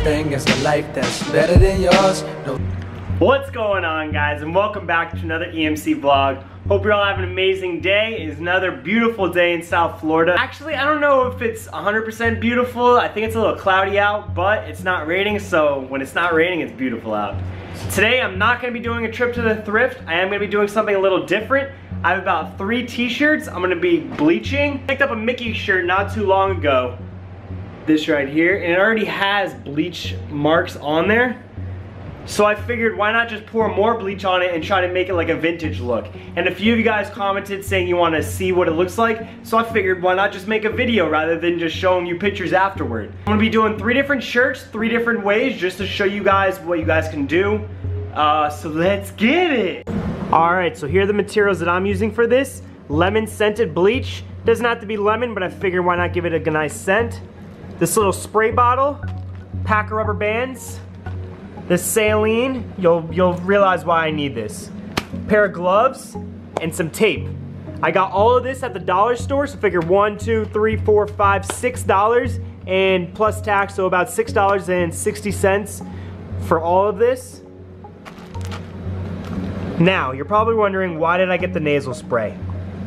thing is a life that's better than yours. No. What's going on, guys, and welcome back to another EMC vlog. Hope you're all having an amazing day. It's another beautiful day in South Florida. Actually, I don't know if it's 100% beautiful. I think it's a little cloudy out, but it's not raining, so when it's not raining, it's beautiful out. Today, I'm not gonna be doing a trip to the thrift. I am gonna be doing something a little different. I have about 3 t-shirts I'm gonna be bleaching. I picked up a Mickey shirt not too long ago. This right here, and it already has bleach marks on there. So I figured, why not just pour more bleach on it and try to make it like a vintage look. And a few of you guys commented saying you want to see what it looks like, so I figured why not just make a video rather than just showing you pictures afterward. I'm gonna be doing 3 different shirts, 3 different ways, just to show you guys what you guys can do. So let's get it. Alright, so here are the materials that I'm using for this. Lemon scented bleach. Doesn't have to be lemon, but I figured why not give it a nice scent. This little spray bottle, pack of rubber bands, this saline, you'll realize why I need this. Pair of gloves and some tape. I got all of this at the dollar store, so figure $1, $2, $3, $4, $5, $6, and plus tax, so about $6.60 for all of this. Now, you're probably wondering, why did I get the nasal spray?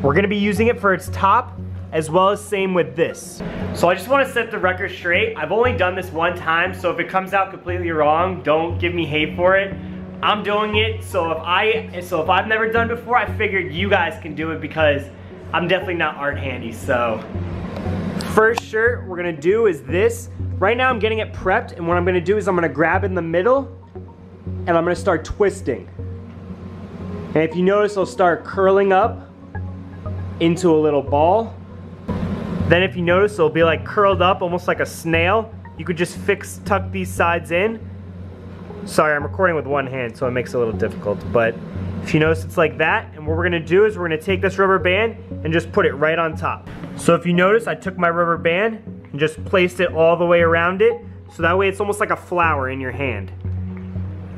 We're gonna be using it for its top, as well as same with this. So I just want to set the record straight. I've only done this one time, so if it comes out completely wrong, don't give me hate for it. I'm doing it, so if I've never done it before, I figured you guys can do it because I'm definitely not art handy. So first shirt we're gonna do is this. Right now I'm getting it prepped, and what I'm gonna do is I'm gonna grab in the middle and I'm gonna start twisting. And if you notice, it'll start curling up into a little ball. Then if you notice, it'll be like curled up, almost like a snail. You could just tuck these sides in. Sorry, I'm recording with one hand, so it makes it a little difficult. But if you notice, it's like that. And what we're gonna do is we're gonna take this rubber band and just put it right on top. So if you notice, I took my rubber band and just placed it all the way around it. So that way it's almost like a flower in your hand.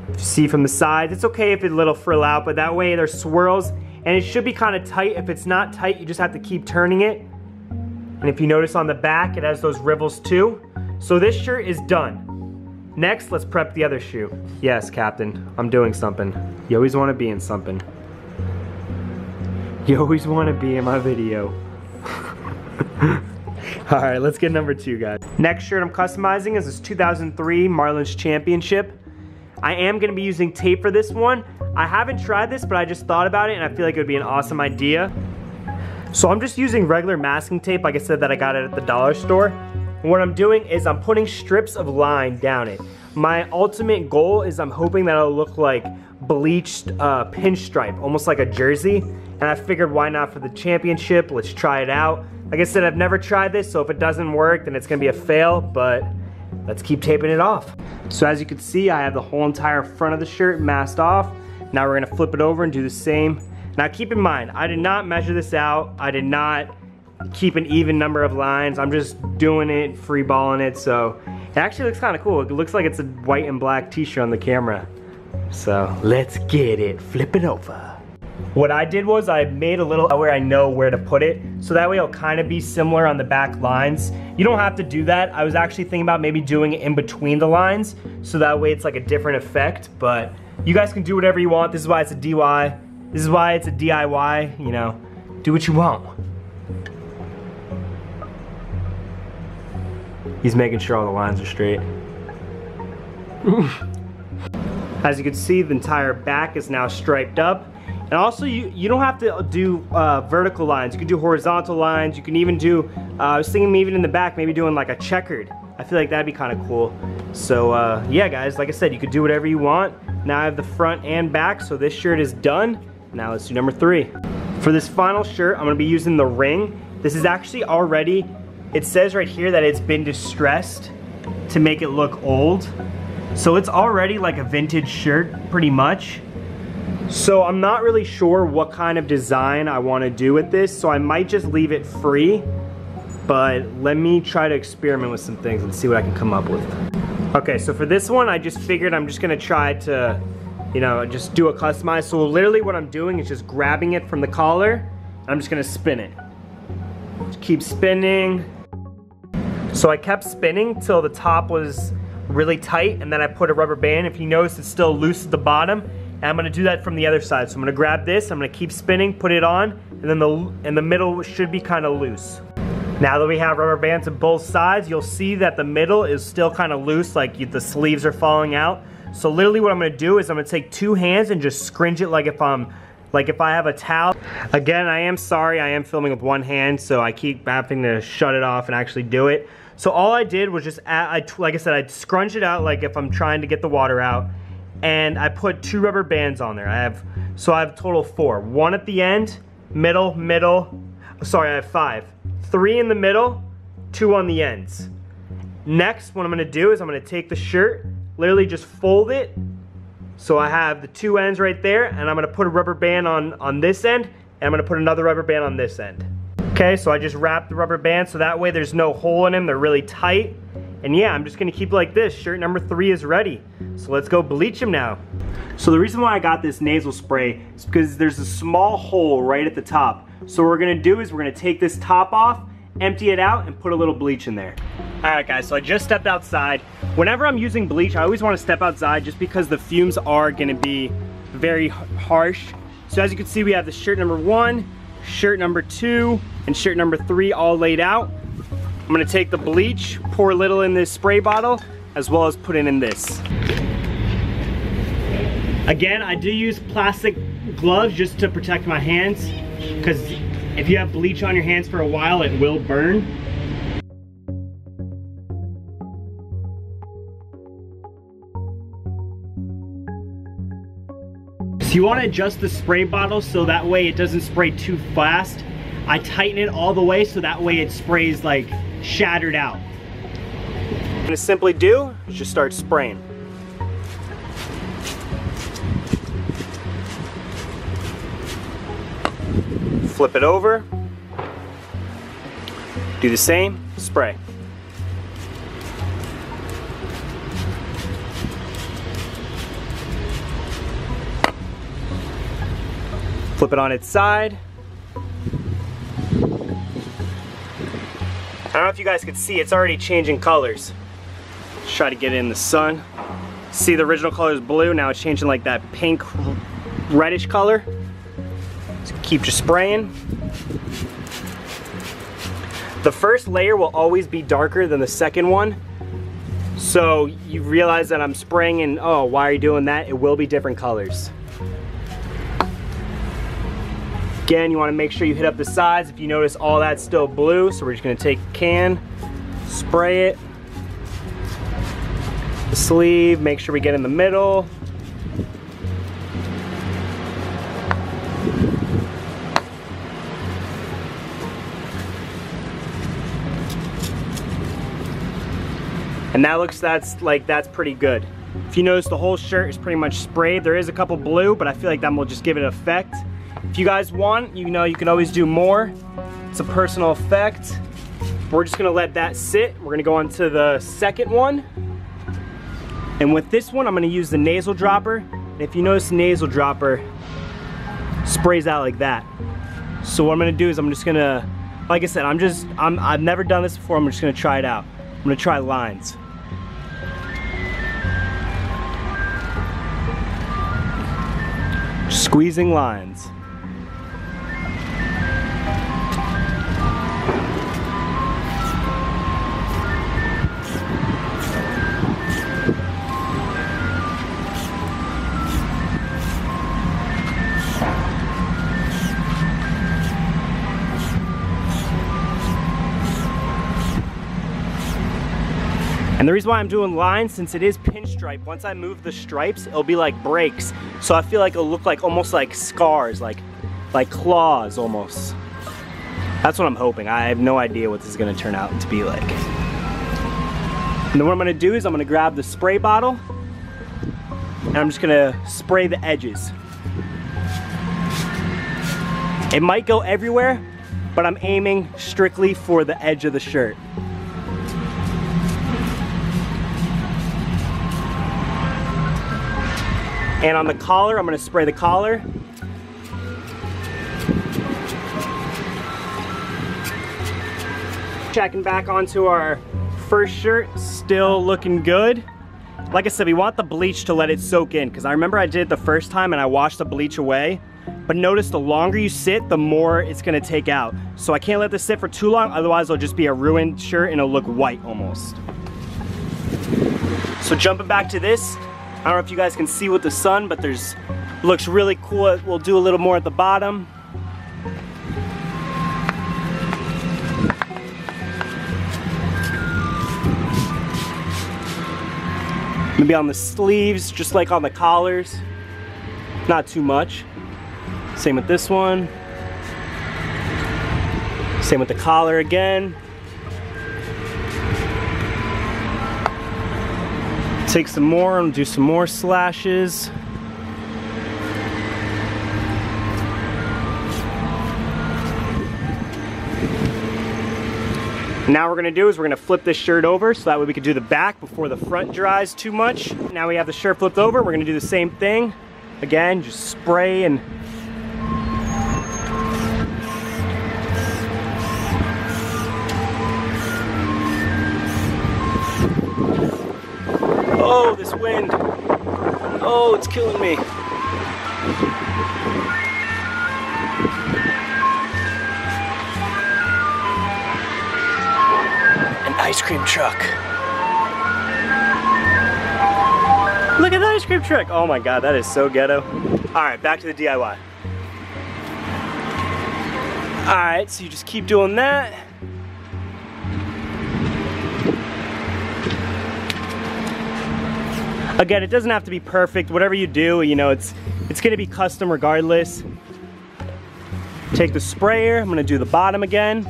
If you see from the sides, it's okay if it's a little frill out, but that way there's swirls. And it should be kind of tight. If it's not tight, you just have to keep turning it. And if you notice on the back, it has those rivels too. So this shirt is done. Next, let's prep the other shoe. Yes, Captain, I'm doing something. You always want to be in something. You always want to be in my video. All right, let's get number 2, guys. Next shirt I'm customizing is this 2003 Marlins Championship. I am gonna be using tape for this one. I haven't tried this, but I just thought about it and I feel like it would be an awesome idea. So I'm just using regular masking tape, like I said, that I got it at the dollar store. And what I'm doing is I'm putting strips of line down it. My ultimate goal is I'm hoping that it'll look like bleached pinstripe, almost like a jersey. And I figured why not for the championship, let's try it out. Like I said, I've never tried this, so if it doesn't work, then it's gonna be a fail, but let's keep taping it off. So as you can see, I have the whole entire front of the shirt masked off. Now we're gonna flip it over and do the same. Now keep in mind, I did not measure this out. I did not keep an even number of lines. I'm just doing it, free balling it, so it actually looks kind of cool. It looks like it's a white and black t-shirt on the camera. So let's get it, flip it over. What I did was I made a little where I know where to put it, so that way it'll kind of be similar on the back lines. You don't have to do that. I was actually thinking about maybe doing it in between the lines, so that way it's like a different effect, but you guys can do whatever you want. This is why it's a DIY. This is why it's a DIY, you know, do what you want. He's making sure all the lines are straight. As you can see, the entire back is now striped up. And also, you don't have to do vertical lines. You can do horizontal lines. You can even do, I was thinking even in the back, maybe doing like a checkered. I feel like that'd be kind of cool. So yeah, guys, like I said, you could do whatever you want. Now I have the front and back, so this shirt is done. Now let's do number 3. For this final shirt, I'm gonna be using the ring. This is actually already, it says right here that it's been distressed to make it look old. So it's already like a vintage shirt, pretty much. So I'm not really sure what kind of design I wanna do with this, so I might just leave it free, but let me try to experiment with some things and see what I can come up with. Okay, so for this one, I just figured I'm just gonna try to, you know, just do a customize. So literally what I'm doing is just grabbing it from the collar, and I'm just gonna spin it. Just keep spinning. So I kept spinning till the top was really tight, and then I put a rubber band. If you notice, it's still loose at the bottom, and I'm gonna do that from the other side. So I'm gonna grab this, I'm gonna keep spinning, put it on, and then the middle should be kind of loose. Now that we have rubber bands on both sides, you'll see that the middle is still kind of loose, like the sleeves are falling out. So literally what I'm gonna do is I'm gonna take 2 hands and just scrunch it like if I have a towel. Again, I am sorry, I am filming with 1 hand, so I keep having to shut it off and actually do it. So all I did was just add, like I said, I'd scrunch it out like if I'm trying to get the water out, and I put 2 rubber bands on there. I have a total of 4. 1 at the end, middle, sorry, I have 5. 3 in the middle, 2 on the ends. Next, what I'm gonna do is I'm gonna take the shirt, literally just fold it, so I have the 2 ends right there, and I'm gonna put a rubber band on this end, and I'm gonna put another rubber band on this end. Okay, so I just wrap the rubber band so that way there's no hole in them, they're really tight. And yeah, I'm just gonna keep it like this. Shirt number 3 is ready. So let's go bleach him now. So the reason why I got this nasal spray is because there's a small hole right at the top. So what we're gonna do is we're gonna take this top off, empty it out, and put a little bleach in there. All right guys, so I just stepped outside. Whenever I'm using bleach, I always wanna step outside just because the fumes are gonna be very harsh. So as you can see, we have the shirt number 1, shirt number 2, and shirt number 3 all laid out. I'm gonna take the bleach, pour a little in this spray bottle, as well as put it in this. Again, I do use plastic gloves just to protect my hands, because if you have bleach on your hands for a while, it will burn. So you want to adjust the spray bottle so that way it doesn't spray too fast. I tighten it all the way so that way it sprays like shattered out. What I'm gonna simply do is just start spraying. Flip it over. Do the same, spray. Flip it on its side. I don't know if you guys can see, it's already changing colors. Let's try to get it in the sun. See, the original color is blue, now it's changing like that pink, reddish color. So keep just spraying. The first layer will always be darker than the second one. So you realize that I'm spraying and, oh, why are you doing that? It will be different colors. Again, you want to make sure you hit up the sides. If you notice, all that's still blue, so we're just going to take a can, spray it, the sleeve, make sure we get in the middle. And that looks, that's pretty good. If you notice, the whole shirt is pretty much sprayed. There is a couple blue, but I feel like that will just give it an effect. If you guys want, you know, you can always do more. It's a personal effect. We're just gonna let that sit. We're gonna go on to the second one. And with this one, I'm gonna use the nasal dropper. And if you notice, the nasal dropper sprays out like that. So what I'm gonna do is I'm just gonna, like I said, I've never done this before. I'm just gonna try it out. I'm gonna try lines. Squeezing lines. And the reason why I'm doing lines, since it is pinstripe, once I move the stripes, it'll be like breaks. So I feel like it'll look like almost like scars, like claws almost. That's what I'm hoping. I have no idea what this is gonna turn out to be like. And then what I'm gonna do is I'm gonna grab the spray bottle and I'm just gonna spray the edges. It might go everywhere, but I'm aiming strictly for the edge of the shirt. And on the collar, I'm gonna spray the collar. Checking back onto our first shirt, still looking good. like I said, we want the bleach to let it soak in, because I remember I did it the first time and I washed the bleach away. But notice the longer you sit, the more it's gonna take out. So I can't let this sit for too long, otherwise it'll just be a ruined shirt and it'll look white almost. So jumping back to this, I don't know if you guys can see with the sun, but looks really cool. We'll do a little more at the bottom. Maybe on the sleeves, just like on the collars. Not too much. Same with this one. Same with the collar again. Take some more and do some more slashes. Now what we're gonna do is we're gonna flip this shirt over so that way we can do the back before the front dries too much. Now we have the shirt flipped over, we're gonna do the same thing. Again, just spray and oh, this wind. Oh, it's killing me. An ice cream truck. Look at the ice cream truck. Oh my God, that is so ghetto. All right, back to the DIY. All right, so you just keep doing that. Again, it doesn't have to be perfect. Whatever you do, you know, it's gonna be custom regardless. Take the sprayer, I'm gonna do the bottom again.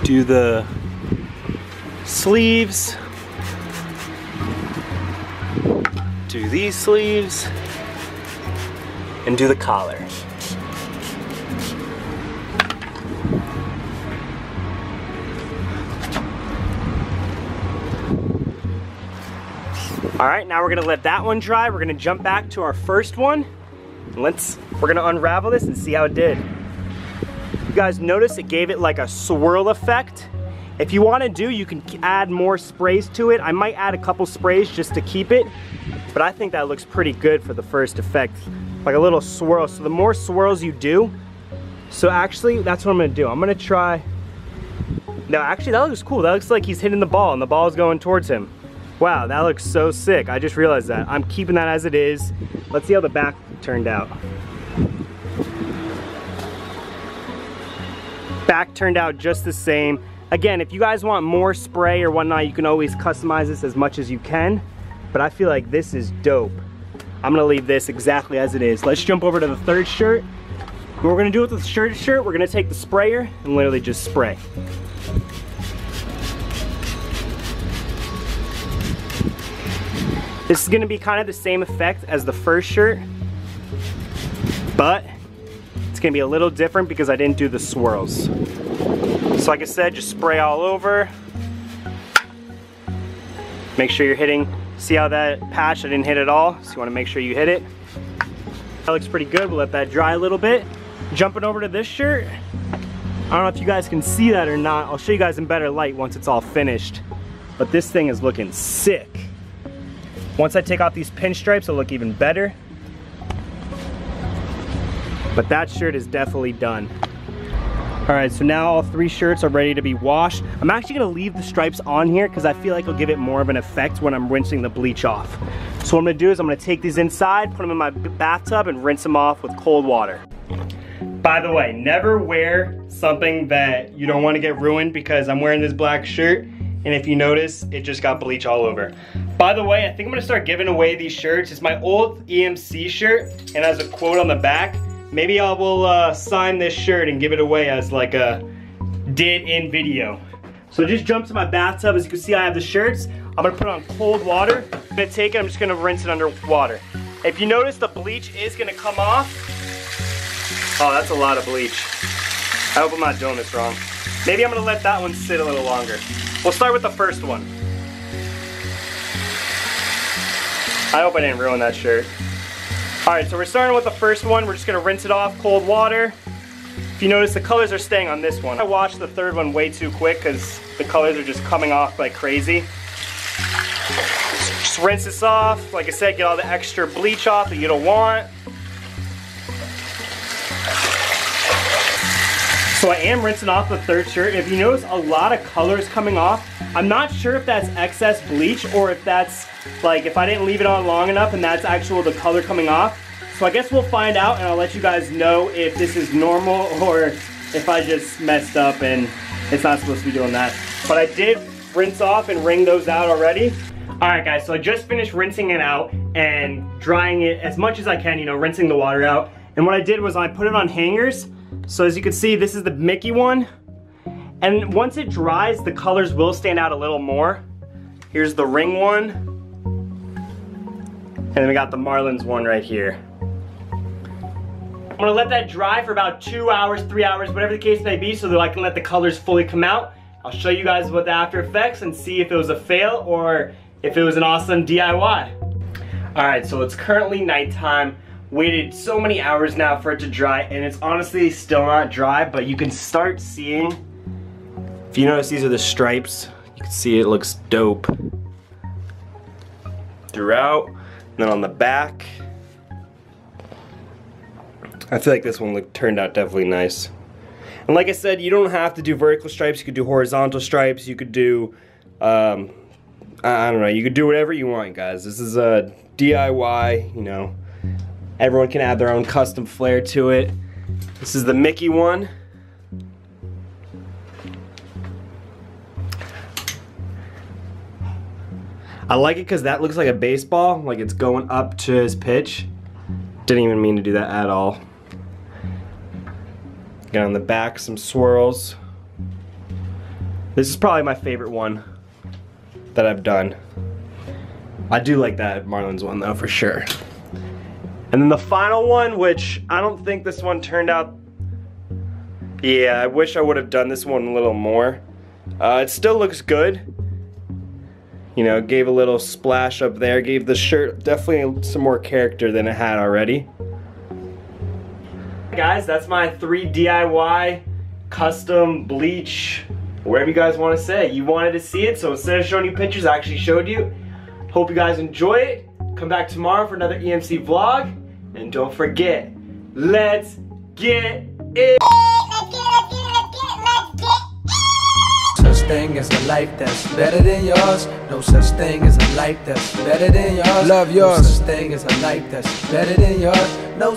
Do the sleeves. Do these sleeves. And do the collar. All right, now we're gonna let that one dry. We're gonna jump back to our first one. We're gonna unravel this and see how it did. You guys notice it gave it like a swirl effect. If you wanna do, you can add more sprays to it. I might add a couple sprays just to keep it, but I think that looks pretty good for the first effect. Like a little swirl, so the more swirls you do, so actually, that's what I'm gonna do. I'm gonna try, no, actually that looks cool. That looks like he's hitting the ball and the ball is going towards him. Wow, that looks so sick. I just realized that. I'm keeping that as it is. Let's see how the back turned out. Back turned out just the same. Again, if you guys want more spray or whatnot, you can always customize this as much as you can, but I feel like this is dope. I'm gonna leave this exactly as it is. Let's jump over to the third shirt. What we're gonna do with the shirt, we're gonna take the sprayer and literally just spray. This is gonna be kind of the same effect as the first shirt, but it's gonna be a little different because I didn't do the swirls. So like I said, just spray all over. Make sure you're hitting, see how that patch, I didn't hit it all, so you wanna make sure you hit it. That looks pretty good, we'll let that dry a little bit. Jumping over to this shirt, I don't know if you guys can see that or not. I'll show you guys in better light once it's all finished. But this thing is looking sick. Once I take off these pinstripes, it'll look even better. But that shirt is definitely done. All right, so now all three shirts are ready to be washed. I'm actually gonna leave the stripes on here because I feel like it'll give it more of an effect when I'm rinsing the bleach off. So what I'm gonna do is I'm gonna take these inside, put them in my bathtub and rinse them off with cold water. By the way, never wear something that you don't wanna get ruined because I'm wearing this black shirt and if you notice, it just got bleach all over. By the way, I think I'm gonna start giving away these shirts. It's my old EMC shirt and has a quote on the back. Maybe I will sign this shirt and give it away as like a did in video. So just jump to my bathtub. As you can see, I have the shirts. I'm gonna put it on cold water. I'm gonna take it, I'm just gonna rinse it under water. If you notice, the bleach is gonna come off. Oh, that's a lot of bleach. I hope I'm not doing this wrong. Maybe I'm gonna let that one sit a little longer. We'll start with the first one. I hope I didn't ruin that shirt. All right, so we're starting with the first one. We're just gonna rinse it off, cold water. If you notice, the colors are staying on this one. I washed the third one way too quick because the colors are just coming off like crazy. Just rinse this off. Like I said, get all the extra bleach off that you don't want. So I am rinsing off the third shirt. If you notice a lot of colors coming off, I'm not sure if that's excess bleach or if that's like if I didn't leave it on long enough and that's actual the color coming off. So I guess we'll find out and I'll let you guys know if this is normal or if I just messed up and it's not supposed to be doing that. But I did rinse off and wring those out already. Alright guys, so I just finished rinsing it out and drying it as much as I can, you know, rinsing the water out. And what I did was I put it on hangers. So as you can see, this is the Mickey one. And once it dries, the colors will stand out a little more. Here's the ring one. And then we got the Marlins one right here. I'm gonna let that dry for about 2 hours, 3 hours, whatever the case may be, so that I can let the colors fully come out. I'll show you guys what the after effects and see if it was a fail or if it was an awesome DIY. Alright, so it's currently nighttime. Waited so many hours now for it to dry, and it's honestly still not dry, but you can start seeing, if you notice these are the stripes, you can see it looks dope throughout. And then on the back, I feel like this one turned out definitely nice. And like I said, you don't have to do vertical stripes, you could do horizontal stripes, you could do, I don't know, you could do whatever you want, guys. This is a DIY, you know. Everyone can add their own custom flair to it. This is the Mickey one. I like it because that looks like a baseball, like it's going up to his pitch. Didn't even mean to do that at all. Got on the back some swirls. This is probably my favorite one that I've done. I do like that Marlins one though, for sure. And then the final one, which I don't think this one turned out. Yeah, I wish I would have done this one a little more. It still looks good. You know, gave a little splash up there, gave the shirt definitely some more character than it had already. Guys, that's my 3 DIY custom bleach, whatever you guys want to say. You wanted to see it, so instead of showing you pictures, I actually showed you. Hope you guys enjoy it. Come back tomorrow for another EMC vlog. And don't forget, let's get it. Such thing as a life that's better than yours. No such thing as a life that's better than yours. Love yours. No such thing as a life that's better than yours. No